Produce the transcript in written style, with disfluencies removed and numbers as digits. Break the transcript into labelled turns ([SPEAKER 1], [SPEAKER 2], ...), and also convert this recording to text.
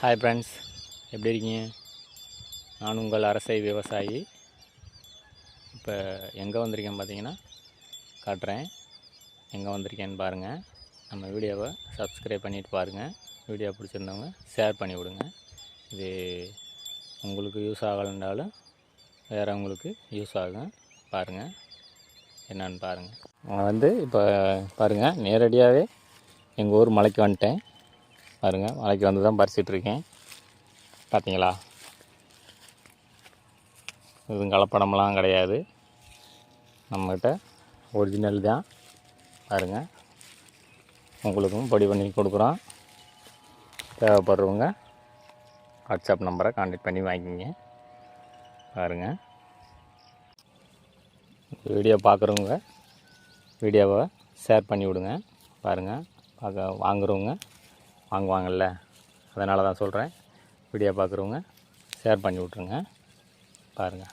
[SPEAKER 1] Hi friends, எப்படி இருக்கீங்க? நான் உங்கள் அரசை விவசாயி. இப்போ எங்கே வந்திருக்கேன்னு பார்த்தீங்கன்னா காட்டுறேன். எங்கே வந்திருக்கேன்னு பாருங்கள். நம்ம வீடியோவை சப்ஸ்கிரைப் பண்ணிவிட்டு பாருங்கள். வீடியோ பிடிச்சிருந்தவங்க ஷேர் பண்ணி விடுங்க. இது உங்களுக்கு யூஸ் ஆகலைன்றாலும் வேறவங்களுக்கு யூஸ் ஆகும். பாருங்கள், என்னன்னு பாருங்கள். நான் இப்போ பாருங்கள், நேரடியாகவே எங்கள் ஊர் மலைக்கு வந்துட்டேன். பாருங்கள், மலைக்கு வந்து தான் பறிச்சிட்ருக்கேன். பார்த்தீங்களா, எதுவும் கலப்படமெல்லாம் கிடையாது. நம்மக்கிட்ட ஒரிஜினல் தான். பாருங்கள், உங்களுக்கும் பொடி பண்ணி கொடுக்குறோம். தேவைப்படுறவங்க வாட்ஸ்அப் நம்பரை கான்டாக்ட் பண்ணி வாங்கிக்கிங்க. பாருங்கள், வீடியோ பார்க்குறவங்க வீடியோவை ஷேர் பண்ணி விடுங்க. பாருங்கள், வாங்குறவங்க வாங்குவாங்கள்ல, அதனால தான் சொல்கிறேன். வீடியோ பார்க்குறவங்க ஷேர் பண்ணி விட்ருங்க. பாருங்கள்.